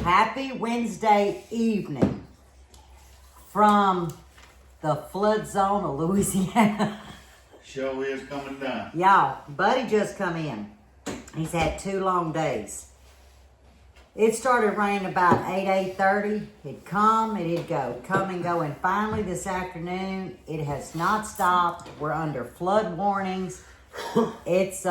Happy Wednesday evening from the flood zone of Louisiana. Show is coming down. Y'all, Buddy just come in. He's had 2 long days. It started raining about 8:30. It'd come, it'd go, come and go. And finally this afternoon, it has not stopped. We're under flood warnings. It's,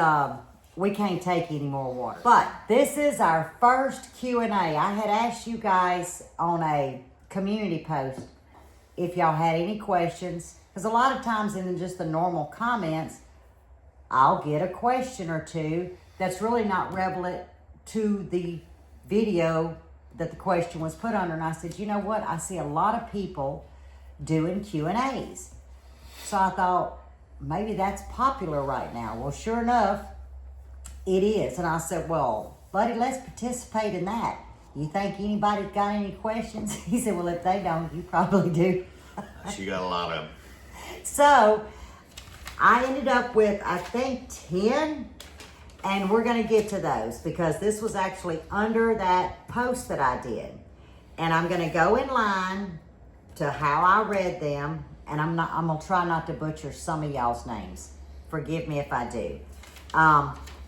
we can't take any more water. But this is our first Q&A. I had asked you guys on a community post if y'all had any questions. Because a lot of times in just the normal comments, I'll get a question or two that's really not relevant to the video that the question was put under. And I said, you know what? I see a lot of people doing Q&As. So I thought, maybe that's popular right now. Well, sure enough, it is. And I said, well, buddy, let's participate in that. You think anybody got any questions? He said, well, if they don't, you probably do. She got a lot of them. So I ended up with, I think, 10. And we're going to get to those because this was actually under that post that I did. And I'm going to go in line to how I read them. And I'm going to try not to butcher some of y'all's names. Forgive me if I do.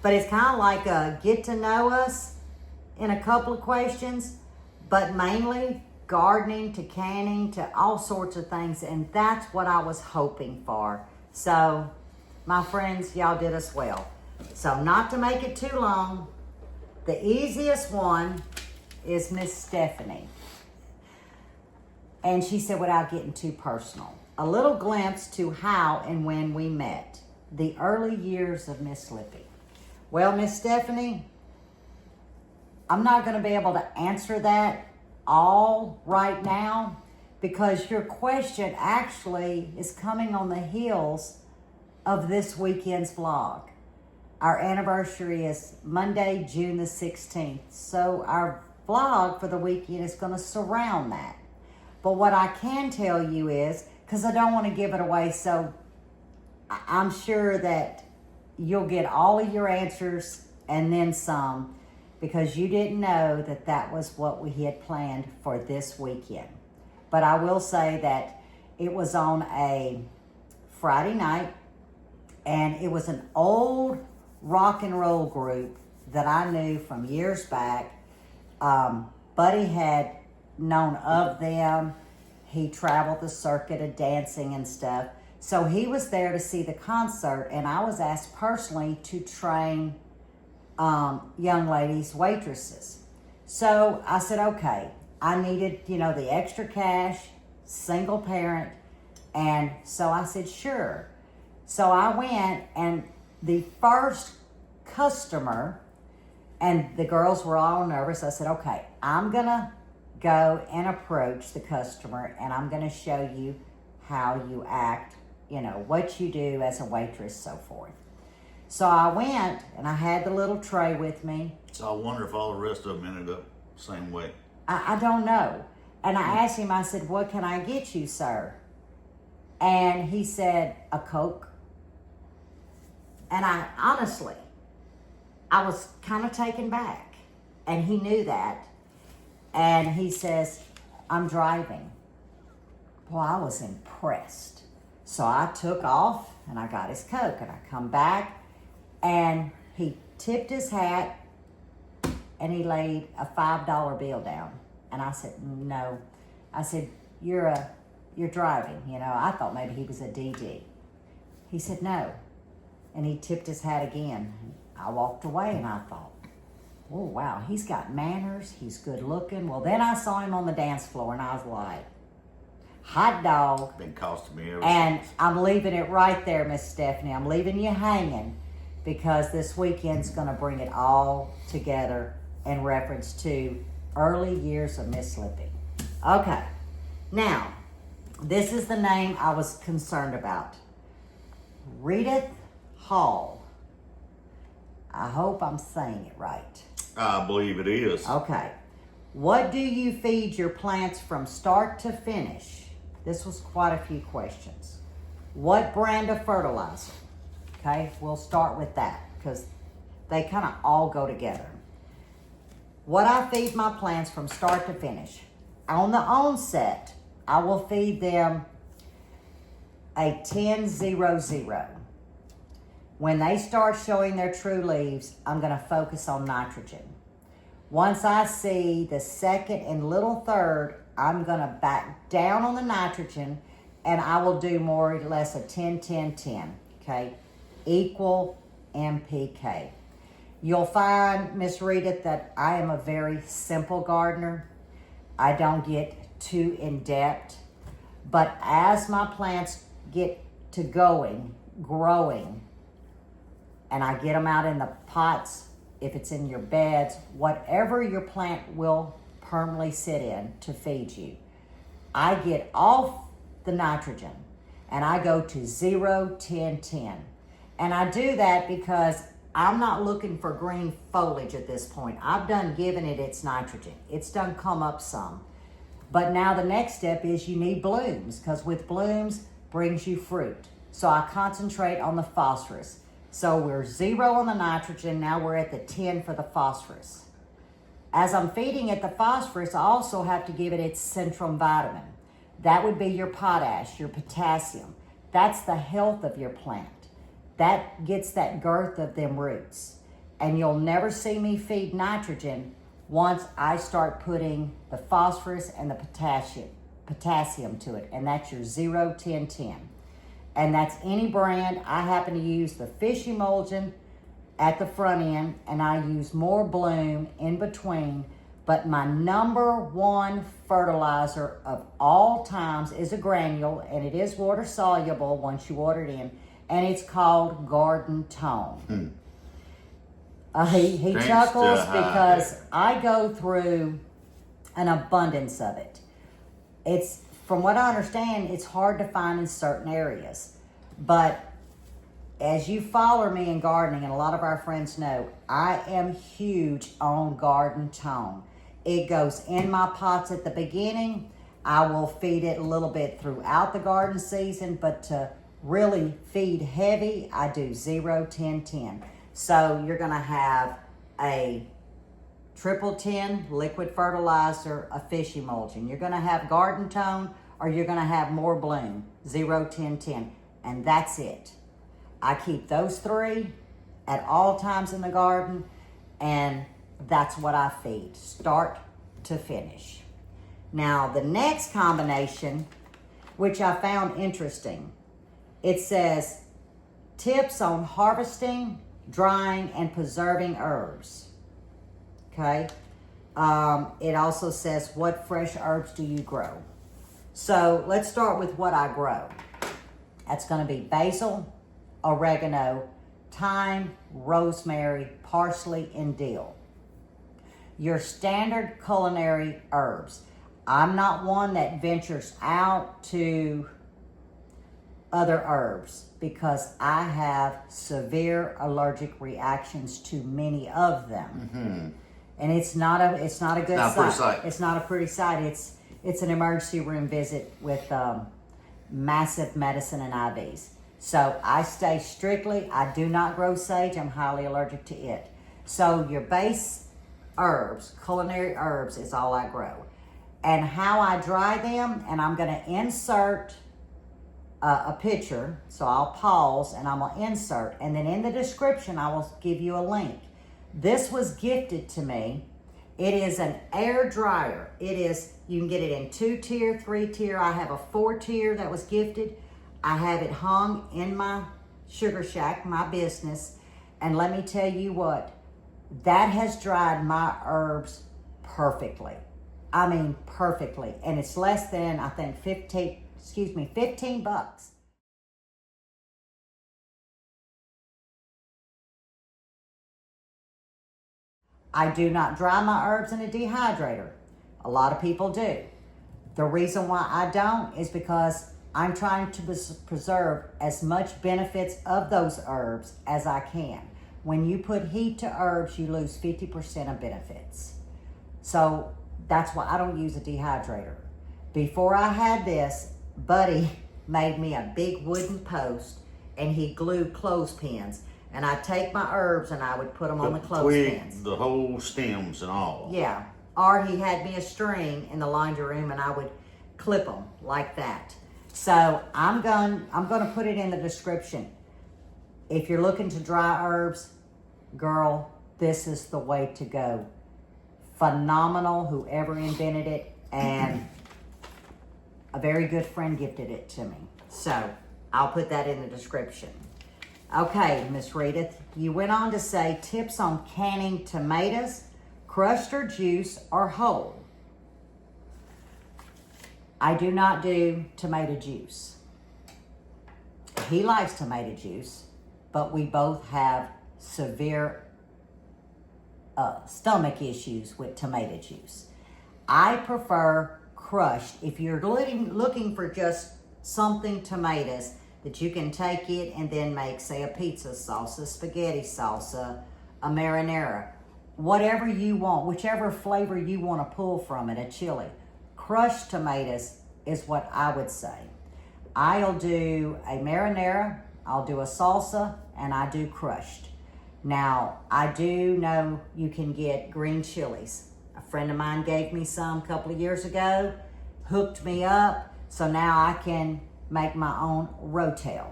But it's kind of like a get to know us in a couple of questions, but mainly gardening to canning to all sorts of things. And that's what I was hoping for. So my friends, y'all did us well. So not to make it too long, the easiest one is Miss Stephanie. And she said, without getting too personal, a little glimpse to how and when we met, the early years of Miss Lippy. Well, Miss Stephanie, I'm not going to be able to answer that all right now because your question actually is coming on the heels of this weekend's vlog. Our anniversary is Monday, June the 16th. So our vlog for the weekend is going to surround that. But what I can tell you is, because I don't want to give it away, so I'm sure that you'll get all of your answers and then some, because you didn't know that that was what we had planned for this weekend. But I will say that it was on a Friday night, and it was an old rock and roll group that I knew from years back. Buddy had known of them. He traveled the circuit of dancing and stuff. So he was there to see the concert, and I was asked personally to train young ladies, waitresses. So I said, okay, I needed, the extra cash, single parent, and so I said, sure. So I went, and the first customer, and the girls were all nervous. I said, okay, I'm going to go and approach the customer, and I'm going to show you how you act, what you do as a waitress, so forth. So I went, and I had the little tray with me. So I wonder if all the rest of them ended up the same way. I don't know. And I asked him, I said, what can I get you, sir? And he said, a Coke. And I was kind of taken back. And he knew that. And he says, I'm driving. Well, I was impressed. So I took off and I got his Coke, and I come back and he tipped his hat and he laid a $5 bill down. And I said, no. I said, you're driving. I thought maybe he was a DD. He said, no. And he tipped his hat again. I walked away and I thought, oh, wow, he's got manners. He's good looking. Well, then I saw him on the dance floor and I was like, hot dog. Been costing me ever And since. I'm leaving it right there, Miss Stephanie. I'm leaving you hanging because this weekend's going to bring it all together in reference to early years of Miss Lippy. Okay. Now, this is the name I was concerned about. Redith Hall. I hope I'm saying it right. I believe it is. Okay. What do you feed your plants from start to finish? This was quite a few questions. What brand of fertilizer? Okay, we'll start with that because they kind of all go together. what I feed my plants from start to finish. On the onset, I will feed them a 10-0-0. When they start showing their true leaves, I'm going to focus on nitrogen. Once I see the second and little third, I'm going to back down on the nitrogen, and I will do more or less a 10-10-10, okay? Equal NPK. You'll find, Miss Rita, that I am a very simple gardener. I don't get too in-depth. But as my plants get to growing, and I get them out in the pots, if it's in your beds, whatever your plant will permanently sit in to feed you, I get off the nitrogen and I go to 0-10-10. And I do that because I'm not looking for green foliage at this point. I've done given it its nitrogen. It's done come up some. But now the next step is you need blooms, because with blooms brings you fruit. So I concentrate on the phosphorus. So we're 0 on the nitrogen, now we're at the 10 for the phosphorus. As I'm feeding it the phosphorus, I also have to give it its centrum vitamin. That would be your potash, your potassium. That's the health of your plant. That gets that girth of them roots. And you'll never see me feed nitrogen once I start putting the phosphorus and the potassium to it. And that's your 0-10-10. And that's any brand. I happen to use the fish emulsion at the front end, and I use more bloom in between. But my number one fertilizer of all times is a granule, and it is water soluble once you water it in, and it's called Garden Tone. He chuckles because I go through an abundance of it. It's, from what I understand, it's hard to find in certain areas. But as you follow me in gardening, and a lot of our friends know, I am huge on Garden Tone. It goes in my pots at the beginning. I will feed it a little bit throughout the garden season, but to really feed heavy, I do 0-10-10. So you're gonna have a 10-10 liquid fertilizer, a fish emulsion. You're gonna have Garden Tone, or you're gonna have more bloom, 0-10-10, and that's it. I keep those three at all times in the garden, and that's what I feed, start to finish. Now, the next combination, which I found interesting, it says tips on harvesting, drying, and preserving herbs. Okay? It also says, what fresh herbs do you grow? So let's start with what I grow. That's going to be basil, oregano, thyme, rosemary, parsley, and dill. Your standard culinary herbs. I'm not one that ventures out to other herbs because I have severe allergic reactions to many of them. Mm-hmm. And it's not a good sight. It's not a pretty sight. It's an emergency room visit with massive medicine and IVs. So I stay strictly, I do not grow sage. I'm highly allergic to it. So your base herbs, culinary herbs, is all I grow. And how I dry them, and I'm going to insert a picture. So I'll pause and I'm going to insert. And then in the description, I will give you a link. This was gifted to me. It is an air dryer. It is, you can get it in 2-tier, 3-tier. I have a 4-tier that was gifted. I have it hung in my sugar shack, my business. And let me tell you what, that has dried my herbs perfectly. I mean, perfectly. And it's less than, I think, 15 bucks. I do not dry my herbs in a dehydrator. A lot of people do. The reason why I don't is because I'm trying to preserve as much benefits of those herbs as I can. When you put heat to herbs, you lose 50% of benefits. So that's why I don't use a dehydrator. Before I had this, Buddy made me a big wooden post and he glued clothespins. And I'd take my herbs and I would put them on the The clothespins. twig, the whole stems and all. Yeah. Or he had me a string in the laundry room and I would clip them like that. So I'm going to put it in the description. If you're looking to dry herbs, girl, this is the way to go. Phenomenal, whoever invented it, and a very good friend gifted it to me. So I'll put that in the description. Okay, Miss Rita, you went on to say tips on canning tomatoes, crushed or juice or whole. I do not do tomato juice. He likes tomato juice, but we both have severe stomach issues with tomato juice. I prefer crushed. If you're looking for just something tomatoes that you can take it and then make, say, a pizza salsa, spaghetti salsa, a marinara, whatever you want, whichever flavor you want to pull from it, a chili. Crushed tomatoes is what I would say. I'll do a marinara, I'll do a salsa, and I do crushed. Now, I do know you can get green chilies. A friend of mine gave me some a couple of years ago, hooked me up, so now I can make my own rotel.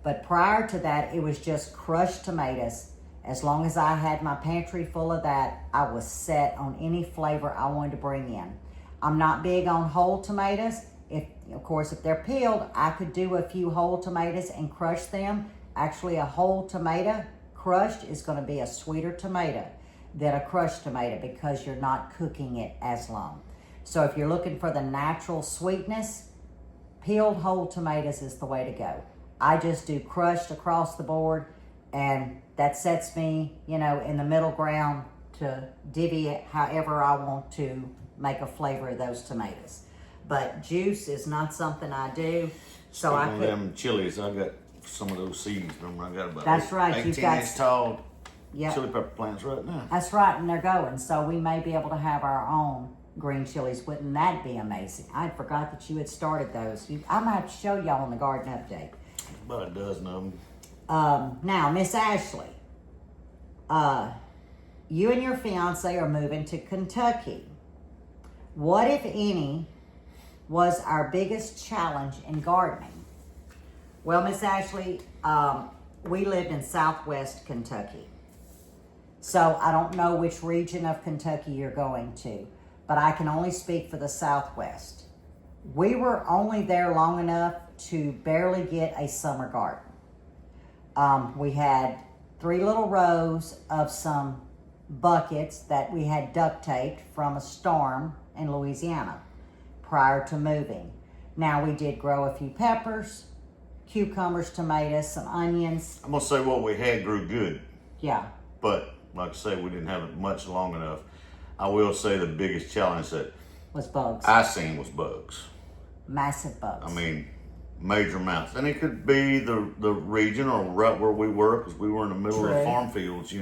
But prior to that, it was just crushed tomatoes. As long as I had my pantry full of that, I was set on any flavor I wanted to bring in. I'm not big on whole tomatoes. Of course, if they're peeled, I could do a few whole tomatoes and crush them. Actually, a whole tomato crushed is going to be a sweeter tomato than a crushed tomato because you're not cooking it as long. So if you're looking for the natural sweetness, peeled whole tomatoes is the way to go. I just do crushed across the board, and that sets me, in the middle ground to divvy it however I want to make a flavor of those tomatoes. But juice is not something I do. So Speaking I of could. them chilies, I got some of those seeds. Remember, I got about That's right, you've 18 got- inch tall Yep. chili pepper plants right now. That's right, and they're going. So we may be able to have our own green chilies. Wouldn't that be amazing? I forgot that you had started those. I'm going to have to show y'all on the garden update. About a dozen of them. Now, Miss Ashley, you and your fiance are moving to Kentucky. What, if any, was our biggest challenge in gardening? Well, Miss Ashley, we lived in Southwest Kentucky. So I don't know which region of Kentucky you're going to, but I can only speak for the Southwest. We were only there long enough to barely get a summer garden. We had 3 little rows of some buckets that we had duct taped from a storm in Louisiana prior to moving. Now we did grow a few peppers, cucumbers, tomatoes, some onions. I'm gonna say what we had grew good, Yeah, but like I say, we didn't have it much long enough. I will say the biggest challenge that was bugs. I seen was bugs. Massive bugs. I mean, major amounts, and it could be the region or right where we were, because we were in the middle True. of the farm fields,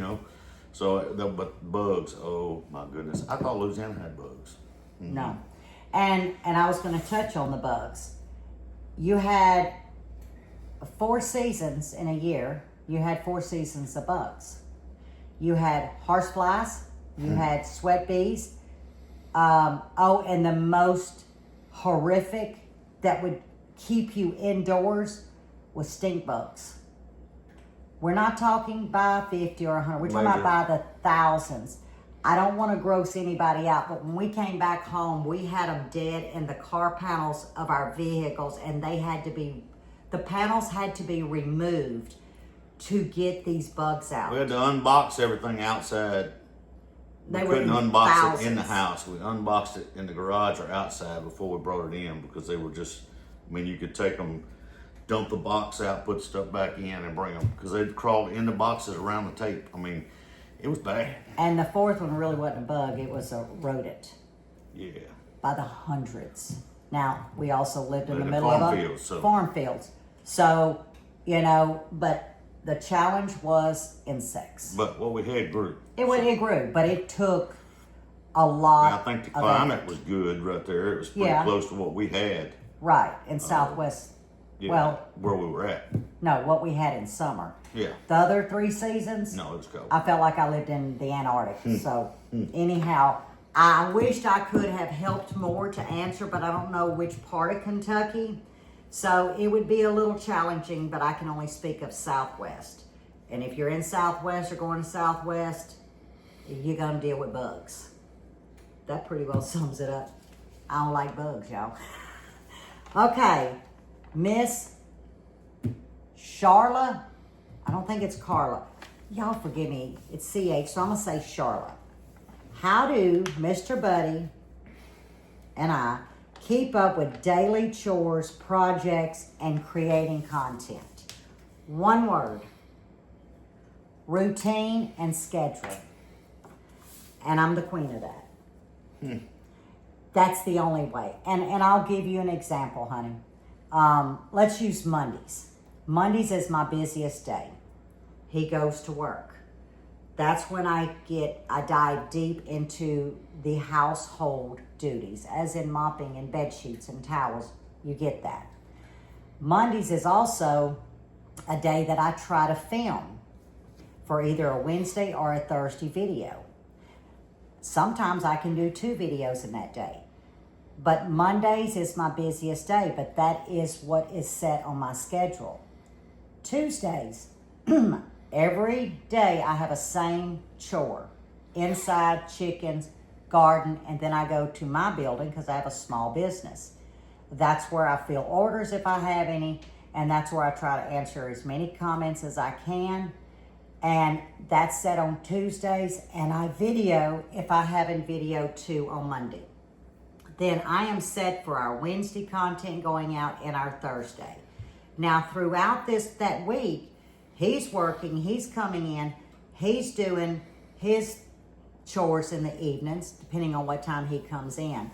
So, but bugs, oh my goodness! I thought Louisiana had bugs. No. And I was going to touch on the bugs. You had 4 seasons in a year. You had 4 seasons of bugs. You had horseflies. You had sweat bees. And the most horrific that would keep you indoors was stink bugs. We're not talking by 50 or 100. We're talking about by the thousands. I don't want to gross anybody out, but when we came back home, we had them dead in the car panels of our vehicles, and the panels had to be removed to get these bugs out. We had to unbox everything outside. We They were couldn't in unbox it in the thousands. house. We unboxed it in the garage or outside before we brought it in, because they were just, you could take them, dump the box out, put stuff back in, and bring them, because they'd crawl in the boxes around the tape. It was bad. And the 4th one really wasn't a bug, it was a rodent Yeah. by the hundreds. Now, we also lived in the In middle farm of fields, so- farm fields. So, but the challenge was insects. But what we had grew. It grew, but it took a lot. I think the of climate effort. was good right there. It was pretty Yeah. close to what we had. Right, in Southwest Yeah, Well, where we were at. no, what we had in summer. Yeah. The other 3 seasons, No, it's cold. I felt like I lived in the Antarctic. So, anyhow, I wished I could have helped more to answer, but I don't know which part of Kentucky. So, it would be a little challenging, but I can only speak of Southwest. And if you're in Southwest or going to Southwest, you're going to deal with bugs. That pretty well sums it up. I don't like bugs, y'all. Okay, Miss Charla. I don't think it's Carla. Y'all forgive me. It's CH, so I'm going to say Charla. How do Mr. Buddy and I keep up with daily chores, projects, and creating content? One word. Routine and schedule. And I'm the queen of that. That's the only way. And I'll give you an example, honey. Let's use Mondays. Mondays is my busiest day. He goes to work. That's when I dive deep into the household duties, as in mopping and bed sheets and towels. You get that. Mondays is also a day that I try to film for either a Wednesday or a Thursday video. Sometimes I can do 2 videos in that day. But Mondays is my busiest day, but that is what is set on my schedule. Tuesdays, every day I have a same chore. Inside, chickens, garden, and then I go to my building because I have a small business. That's where I fill orders if I have any, and that's where I try to answer as many comments as I can. And that's set on Tuesdays, and I video if I haven't videoed too on Monday. Then I am set for our Wednesday content going out and our Thursday. Now throughout that week, he's working, he's coming in, he's doing his chores in the evenings, depending on what time he comes in.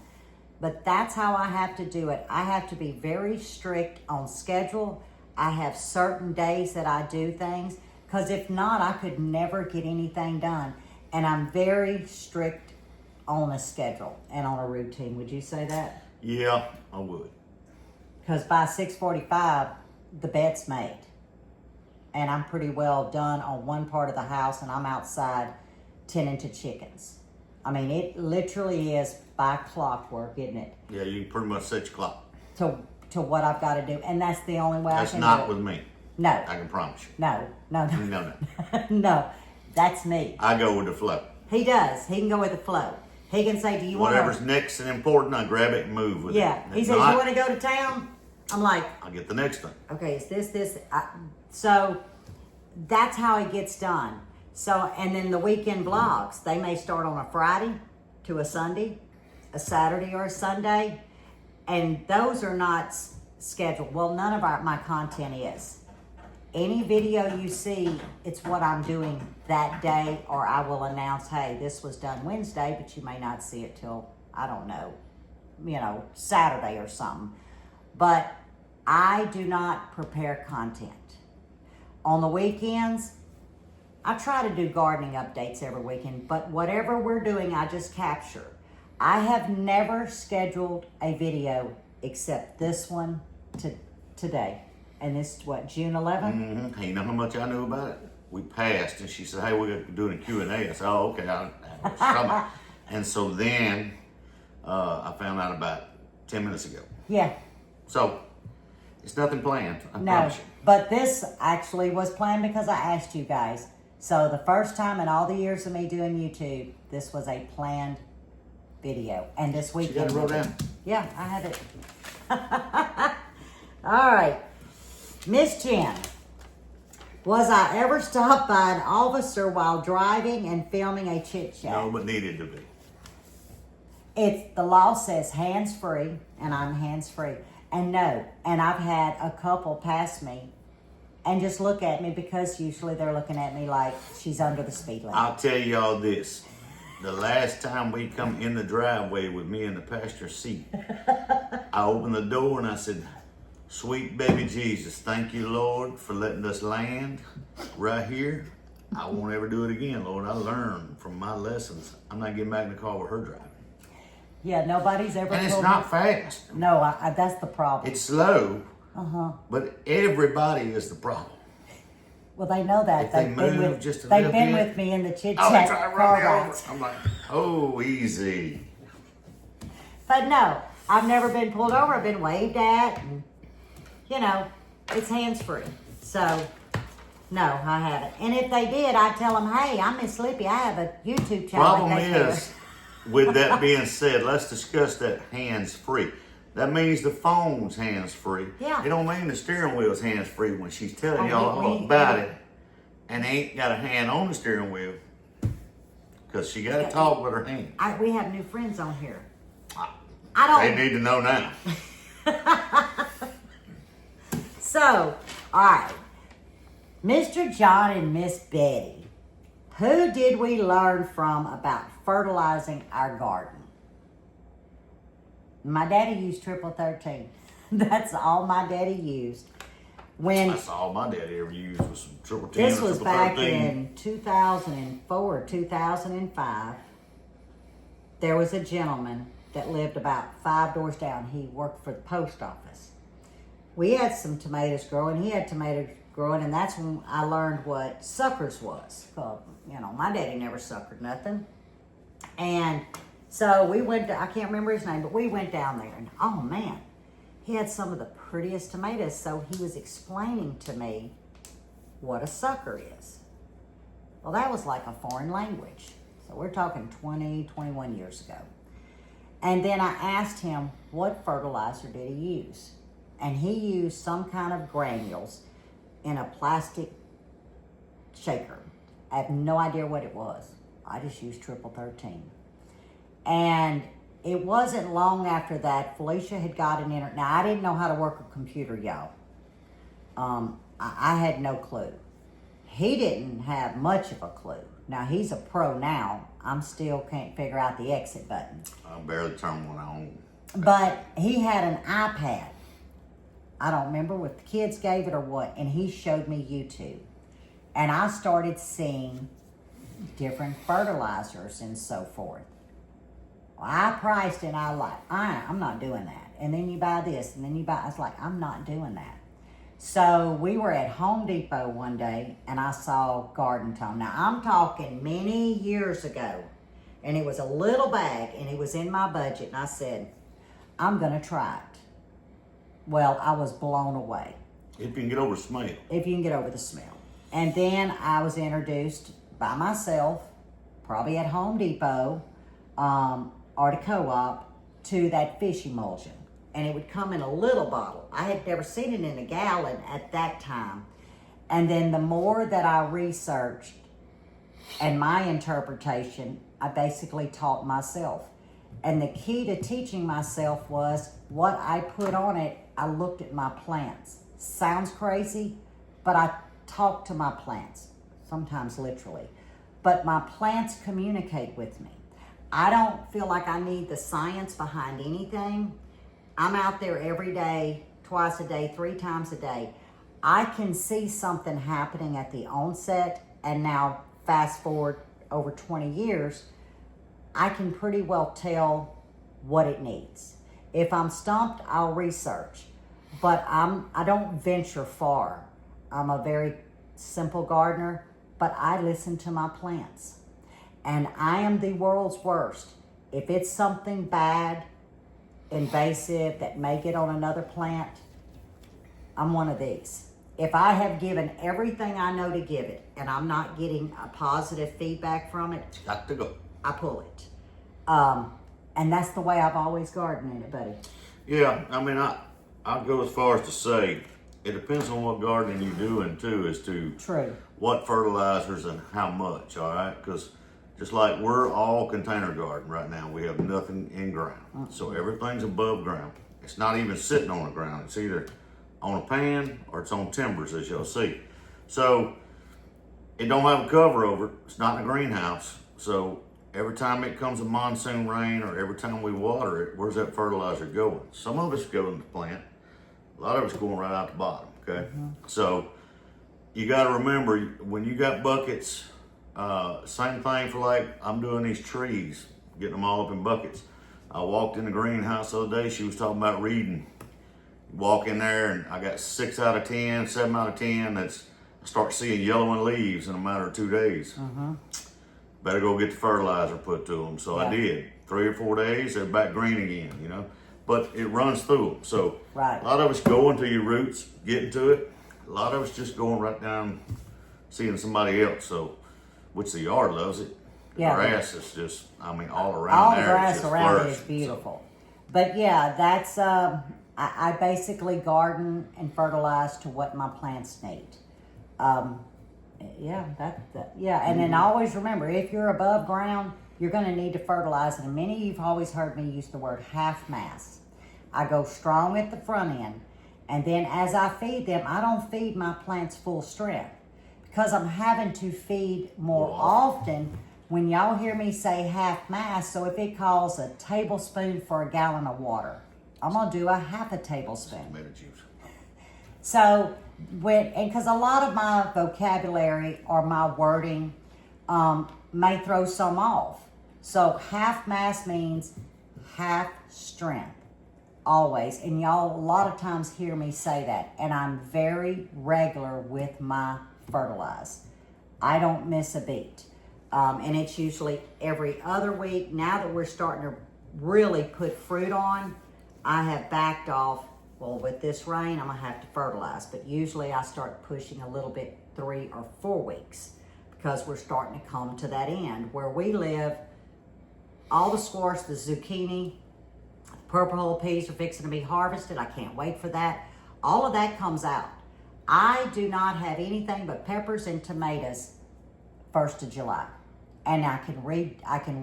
But that's how I have to do it. I have to be very strict on schedule. I have certain days that I do things, because if not, I could never get anything done. And I'm very strict on a schedule and on a routine. Would you say that? Yeah, I would. Because by 6:45, the bed's made. And I'm pretty well done on one part of the house, and I'm outside tending to chickens. I mean, it literally is by clockwork, isn't it? Yeah, you can pretty much set your clock. To what I've got to do. And that's the only way That's I can not do it. with me. No. I can promise you. No. No. No. That's me. I go with the flow. He does. He can go with the flow. He can say, do you want Whatever's to... next and important, I grab it and move with it. Yeah. He If says, not, you want to go to town? I'm like, I'll get the next thing. okay, it's this. So that's how it gets done. So, and then the weekend vlogs, they may start on a Friday to a Sunday, a Saturday or a Sunday. And those are not scheduled. Well, none of my content is. Any video you see, it's what I'm doing that day, or I will announce, hey, this was done Wednesday, but you may not see it till, I don't know, Saturday or something. But I do not prepare content. On the weekends, I try to do gardening updates every weekend, but whatever we're doing, I just capture. I have never scheduled a video except this one today. And this is what, June 11th? Mm-hmm. You know how much I knew about it? We passed, and she said, hey, we're doing a Q&A. I said, oh, okay. And so then I found out about 10 minutes ago. Yeah. So it's nothing planned, I No, promise you. but this actually was planned because I asked you guys. So the first time in all the years of me doing YouTube, this was a planned video. And this You got weekend... it wrote down? Yeah, I have it. All right. Miss Jen, was I ever stopped by an officer while driving and filming a chit chat? No, but needed to be. The law says hands-free, and I'm hands-free. And no, and I've had a couple pass me and just look at me, because usually they're looking at me like she's under the speed limit. I'll tell y'all this. The last time we come in the driveway with me in the passenger seat, I opened the door and I said, sweet baby Jesus, thank you, Lord, for letting us land right here. I won't ever do it again, Lord. I learned from my lessons. I'm not getting back in the car with her driving. Yeah, nobody's ever And it's told not me. fast. No, that's the problem. It's slow, But everybody is the problem. Well, they know that. If they They've been move with, just a they've little been bit. with me in the chit Oh, they chat try to car run me over. rides. I'm like, oh, easy. But no, I've never been pulled over. I've been waved at, and it's hands free. So, no, I haven't. And if they did, I'd tell them, "Hey, I'm Miss Lippy. I have a YouTube channel." Problem is, with that being said, let's discuss that hands free. That means the phone's hands free. Yeah. It don't mean the steering wheel's hands free when she's telling Oh, y'all we- all about it and ain't got a hand on the steering wheel because she got to talk with her hand. we have new friends on here. I don't. They need to know now. So, all right, Mr. John and Miss Betty, who did we learn from about fertilizing our garden? My daddy used triple 13. That's all my daddy used. When That's all my daddy ever used was some triple 10 this or was triple back 13. in 2004, 2005, there was a gentleman that lived about 5 doors down. He worked for the post office. We had some tomatoes growing. He had tomatoes growing, and that's when I learned what suckers was. My daddy never suckered nothing. And so we went to, I can't remember his name, but we went down there, and oh man, he had some of the prettiest tomatoes. So he was explaining to me what a sucker is. Well, that was like a foreign language. So we're talking 20, 21 years ago. And then I asked him, what fertilizer did he use? And he used some kind of granules in a plastic shaker. I have no idea what it was. I just used triple 13. And it wasn't long after that, Felicia had got an internet. Now, I didn't know how to work a computer, y'all. I had no clue. He didn't have much of a clue. Now, he's a pro now. I'm still can't figure out the exit button. I barely turned one on. But he had an iPad. I don't remember if the kids gave it or what, and he showed me YouTube. And I started seeing different fertilizers and so forth. Well, I priced it, I'm not doing that. And then you buy this, and then you buy, I was like, I'm not doing that. So we were at Home Depot one day, and I saw Garden Tone. Now, I'm talking many years ago, and it was a little bag, and it was in my budget, and I said, I'm going to try it. Well, I was blown away. If you can get over the smell. If you can get over the smell. And then I was introduced by myself, probably at Home Depot or to Co-op, to that fish emulsion. And it would come in a little bottle. I had never seen it in a gallon at that time. And then the more that I researched and my interpretation, I basically taught myself. And the key to teaching myself was what I put on it, I looked at my plants. Sounds crazy, but I talk to my plants, sometimes literally. But my plants communicate with me. I don't feel like I need the science behind anything. I'm out there every day, twice a day, 3 times a day. I can see something happening at the onset, and now fast forward over 20 years, I can pretty well tell what it needs. If I'm stumped, I'll research, but I don't venture far. I'm a very simple gardener, but I listen to my plants. And I am the world's worst. If it's something bad, invasive, that may get on another plant, I'm one of these. If I have given everything I know to give it, and I'm not getting a positive feedback from it, Got to go. I pull it. And that's the way I've always gardened in it, buddy. Yeah, I mean, I'll go as far as to say, it depends on what gardening you're doing too, as to True. what fertilizers and how much, all right? Because just like we're all container garden right now, we have nothing in ground. So everything's above ground. It's not even sitting on the ground. It's either on a pan or it's on timbers, as you'll see. So it don't have a cover over it. It's not in a greenhouse. So every time it comes a monsoon rain or every time we water it, where's that fertilizer going? Some of it's going to the plant. A lot of it's going right out the bottom, okay? So you got to remember, when you got buckets, same thing for like, I'm doing these trees, getting them all up in buckets. I walked in the greenhouse the other day, she was talking about reeding walk in there and I got 6 out of 10, 7 out of 10 that's I start seeing yellowing leaves in a matter of 2 days. Better go get the fertilizer put to them. So I did. 3 or 4 days, they're back green again, you know. But it runs through them. So a lot of us go into your roots, getting to it. A lot of us just going right down, seeing somebody else. So, which the yard loves it. The grass is just, I mean, all around all there. the grass just around it is beautiful. But yeah, that's I basically garden and fertilize to what my plants need. And then always remember, if you're above ground, you're going to need to fertilize. And many of you've always heard me use the word half mass. I go strong at the front end, and then as I feed them, I don't feed my plants full strength because I'm having to feed more often. When y'all hear me say half mass, so if it calls a tablespoon for a gallon of water, I'm gonna do a half a tablespoon. Tomato juice. So because a lot of my vocabulary or my wording may throw some off. So half mass means half strength, always. And y'all a lot of times hear me say that, and I'm very regular with my fertilize. I don't miss a beat. And it's usually every other week. Now that we're starting to really put fruit on, I have backed off. Well, with this rain, I'm gonna have to fertilize, but usually I start pushing a little bit 3 or 4 weeks because we're starting to come to that end. Where we live, all the squash, the zucchini, purple hull peas are fixing to be harvested. I can't wait for that. All of that comes out. I do not have anything but peppers and tomatoes 1st of July. And I can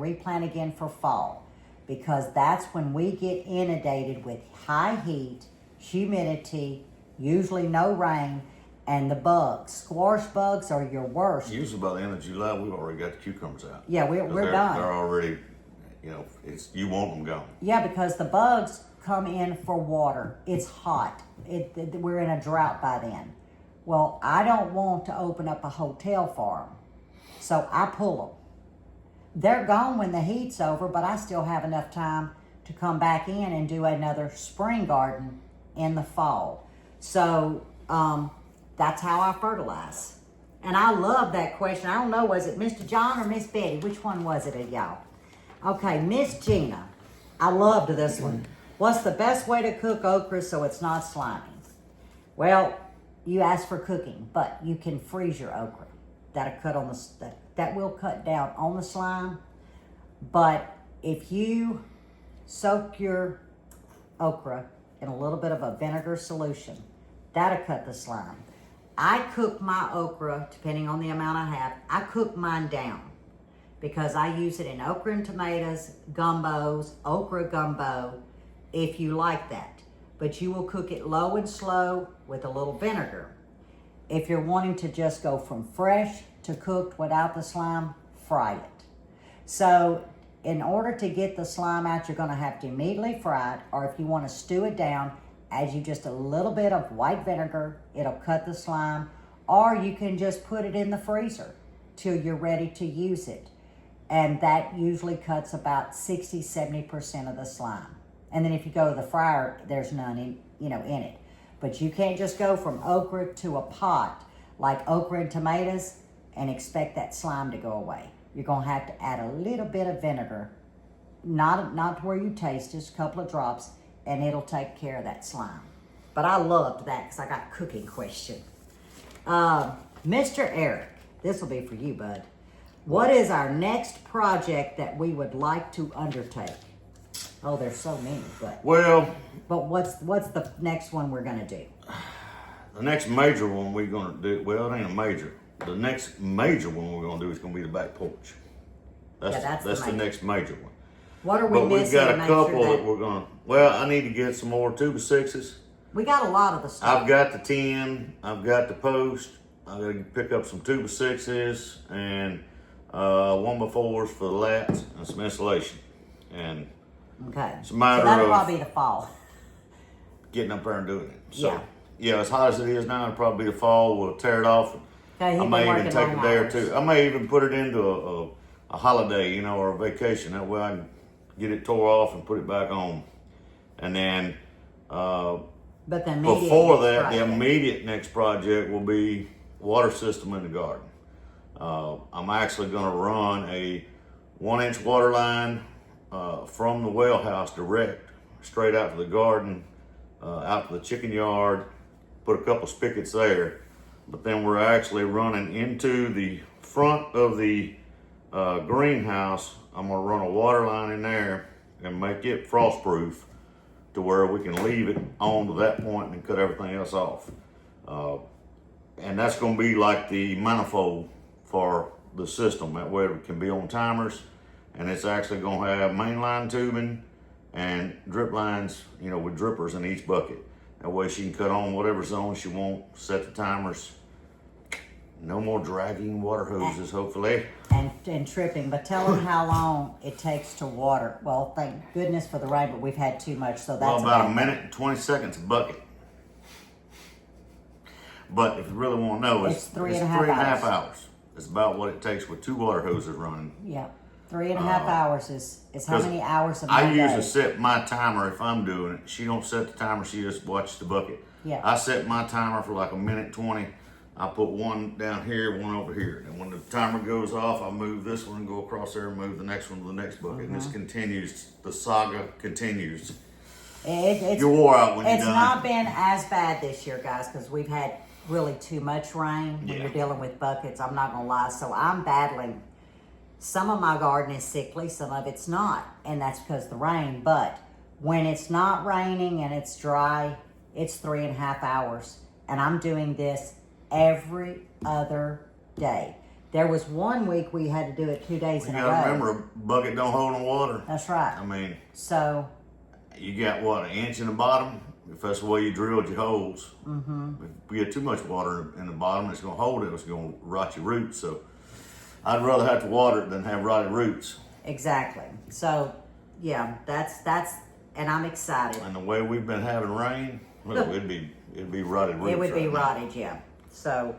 replant again for fall, because that's when we get inundated with high heat, humidity, usually no rain, and the bugs. Squash bugs are your worst. Usually by the end of July, we've already got the cucumbers out. Yeah, we're done. They're already, you want them gone. Yeah, because the bugs come in for water. It's hot. We're in a drought by then. Well, I don't want to open up a hotel for them, so I pull them. They're gone when the heat's over, but I still have enough time to come back in and do another spring garden in the fall. So that's how I fertilize. And I love that question. I don't know, was it Mr. John or Miss Betty? Which one was it of y'all? Okay, Miss Gina. I loved this one. What's the best way to cook okra so it's not slimy? Well, you asked for cooking, but you can freeze your okra. That will cut down on the slime. But if you soak your okra in a little bit of a vinegar solution, that'll cut the slime. I cook my okra, depending on the amount I have, I cook mine down because I use it in okra and tomatoes, gumbos, okra gumbo, if you like that. But you will cook it low and slow with a little vinegar. If you're wanting to just go from fresh to cooked without the slime, fry it. So in order to get the slime out, you're gonna have to immediately fry it, or if you wanna stew it down, add you just a little bit of white vinegar, it'll cut the slime, or you can just put it in the freezer till you're ready to use it. And that usually cuts about 60-70% of the slime. And then if you go to the fryer, there's none in it. But you can't just go from okra to a pot like okra and tomatoes and expect that slime to go away. You're gonna have to add a little bit of vinegar, not to where you taste, just a couple of drops, and it'll take care of that slime. But I loved that because I got a cooking question. Mr. Eric, this will be for you, bud. What is our next project that we would like to undertake? Oh, there's so many, but what's the next one we're gonna do? The next major one we're gonna do, well, it ain't a major. The next major one we're gonna do is gonna be the back porch. That's the next major one. What are we missing? But we've got a couple that we're gonna, I need to get some more 2x6s. We got a lot of the stuff. I've got the 10, I've got the post, I gotta pick up some 2x6s and 1x4s for the lats and some insulation. And okay. It's a matter so that'll of probably be the fall. Getting up there and doing it. So, yeah, as hot as it is now, it'll probably be the fall. We'll tear it off. Okay, I may even take a day or two. I may even put it into a holiday, or a vacation. That way I can get it tore off and put it back on. And then But the immediate Before next that, project. the immediate next project will be water system in the garden. I'm actually going to run a 1-inch water line from the well house direct straight out to the garden, out to the chicken yard, put a couple spigots there. But then we're actually running into the front of the greenhouse. I'm going to run a water line in there and make it frost proof to where we can leave it on to that point and cut everything else off. And that's going to be like the manifold for the system. That way it can be on timers, and it's actually going to have mainline tubing and drip lines, you know, with drippers in each bucket. That way she can cut on whatever zone she wants, set the timers. No more dragging water hoses, hopefully. And tripping, but tell them how long it takes to water. Well, thank goodness for the rain, but we've had too much, so that's Well, about a minute and 20 seconds a bucket. But if you really want to know, It's three and a half hours. It's about what it takes with 2 water hoses running. Yeah, 3.5 hours is how many hours of my I usually day. set my timer if I'm doing it. She don't set the timer, she just watches the bucket. Yeah. I set my timer for like a minute 20. I put one down here, one over here. And when the timer goes off, I move this one and go across there and move the next one to the next bucket. And this continues, the saga continues. It's, You're wore out when you're it's done. not been as bad this year, guys, because we've had really too much rain when Yeah. you're dealing with buckets. I'm not gonna lie. So I'm battling. Some of my garden is sickly, some of it's not, and that's because of the rain. But when it's not raining and it's dry, it's 3.5 hours, and I'm doing this every other day. There was one week we had to do it 2 days You in a gotta row. remember, a bucket don't hold no water. That's right. I mean, So you got what, 1 inch in the bottom? If that's the way you drilled your holes. If you get too much water in the bottom, it's gonna hold it, it's gonna rot your roots. So I'd rather have to water it than have rotted roots. exactly. So yeah, that's and I'm excited. And the way we've been having rain, well, it'd be rotted roots. It would be right now. rotted, yeah. So,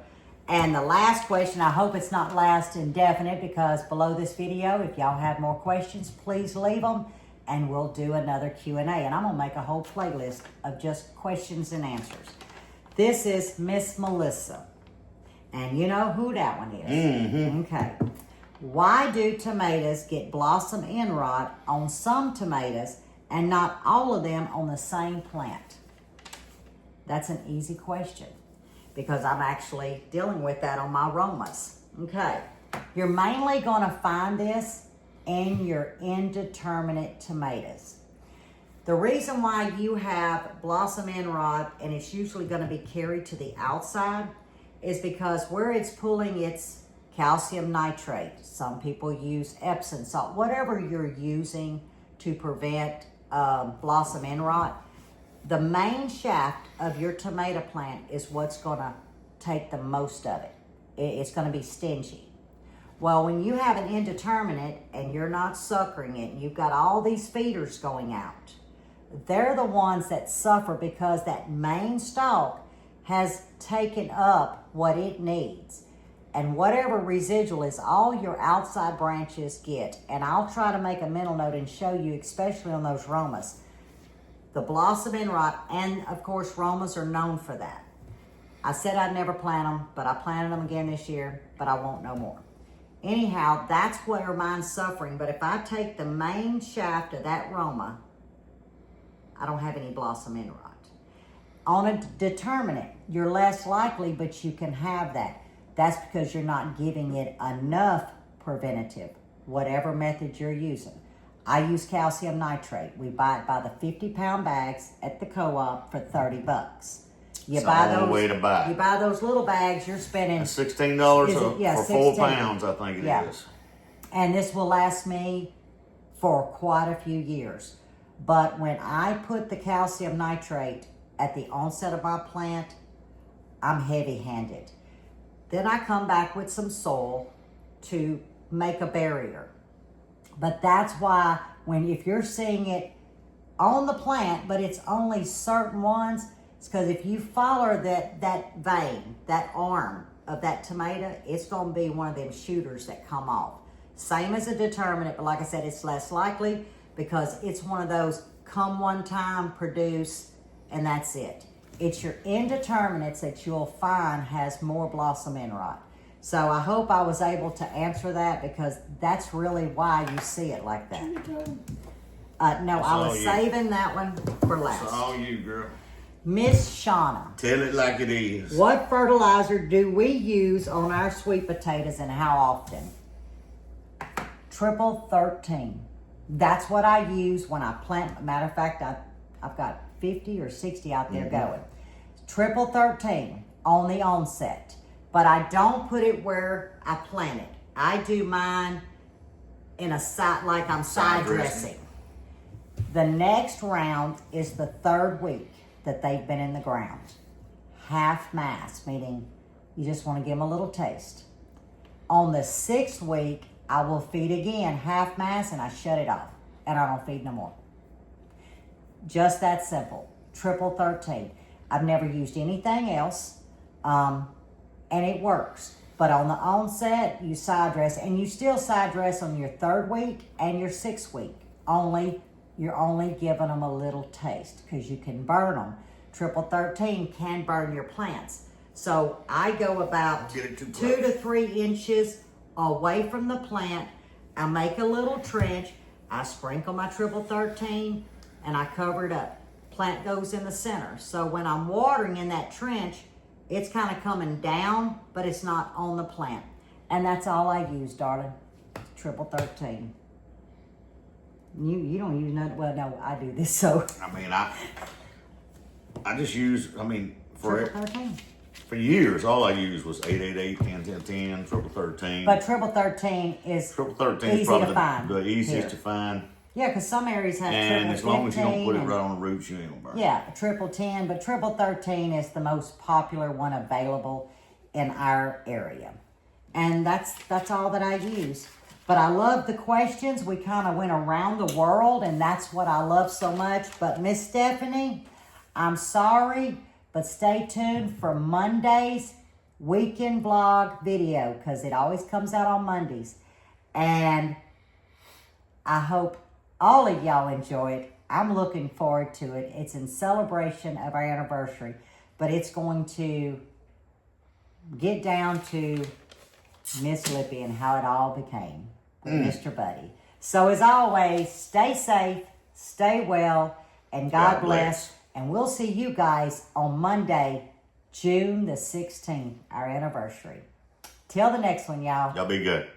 and the last question, I hope it's not last indefinite, because below this video, if y'all have more questions, please leave them, and we'll do another Q&A. And I'm gonna make a whole playlist of just questions and answers. This is Miss Melissa, and you know who that one is. Mm-hmm. Okay. Why do tomatoes get blossom end rot on some tomatoes and not all of them on the same plant? That's an easy question, because I'm actually dealing with that on my Romas. Okay, you're mainly gonna find this in your indeterminate tomatoes. The reason why you have blossom end rot, and it's usually gonna be carried to the outside, is because where it's pulling its calcium nitrate, some people use Epsom salt, whatever you're using to prevent blossom end rot, the main shaft of your tomato plant is what's going to take the most of it. It's going to be stingy. Well, when you have an indeterminate and you're not suckering it, and you've got all these feeders going out, they're the ones that suffer because that main stalk has taken up what it needs. And whatever residual is all your outside branches get. And I'll try to make a mental note and show you, especially on those Romas, the blossom end rot, and of course Romas are known for that. I said I'd never plant them, but I planted them again this year, but I won't no more. Anyhow, that's where mine's suffering. But if I take the main shaft of that Roma, I don't have any blossom end rot. On a determinate, you're less likely, but you can have that. That's because you're not giving it enough preventative, whatever method you're using. I use calcium nitrate. We buy it by the 50-pound bags at the co-op for $30. You It's buy the only those. way to buy it. You buy those little bags. You're spending. That's $16 Is it? Yeah, for 4 16. pounds, I think it is. Yeah. And this will last me for quite a few years. But when I put the calcium nitrate at the onset of my plant, I'm heavy-handed. Then I come back with some soil to make a barrier. But that's why if you're seeing it on the plant, but it's only certain ones, it's because if you follow that vein, that arm of that tomato, it's going to be one of them shooters that come off. Same as a determinate, but like I said, it's less likely because it's one of those come one time, produce, and that's it. It's your indeterminates that you'll find has more blossom end rot. So I hope I was able to answer that, because that's really why you see it like that. No, I was saving that one for last. It's all you, girl. Miss Shauna. Tell it like it is. What fertilizer do we use on our sweet potatoes and how often? Triple 13. That's what I use when I plant. Matter of fact, I've got 50 or 60 out there going. Triple 13 on the onset. But I don't put it where I plant it. I do mine in a side, like I'm side dressing. The next round is the 3rd week that they've been in the ground. Half mass, meaning you just want to give them a little taste. On the 6th week, I will feed again, half mass, and I shut it off. And I don't feed no more. Just that simple. Triple 13. I've never used anything else, and it works. But on the onset, you side dress, and you still side dress on your 3rd week and your 6th week. You're only giving them a little taste, because you can burn them. Triple 13 can burn your plants. So I go about 2 to 3 inches away from the plant. I make a little trench. I sprinkle my triple 13 and I cover it up. Plant goes in the center. So when I'm watering in that trench, it's kind of coming down, but it's not on the plant. And that's all I use, darling. Triple 13. You don't use nothing. Well, no, I do this, so. I mean, I just use, for Triple 13. For years, all I used was 888, 1010, triple 13. But triple 13 is triple 13 easy is probably to find the easiest here. to find. Yeah, because some areas have And triple as long as you don't put it 15 right on the roots, you ain't gonna burn it. Yeah, triple 10, but triple 13 is the most popular one available in our area. And that's all that I use. But I love the questions. We kind of went around the world, and that's what I love so much. But Miss Stephanie, I'm sorry, but stay tuned for Monday's weekend vlog video, because it always comes out on Mondays. And I hope all of y'all enjoy it. I'm looking forward to it. It's in celebration of our anniversary, but it's going to get down to Miss Lippy and how it all became with Mr. Buddy. So as always, stay safe, stay well, and God bless. And we'll see you guys on Monday, June the 16th, our anniversary. Till the next one, y'all. Y'all be good.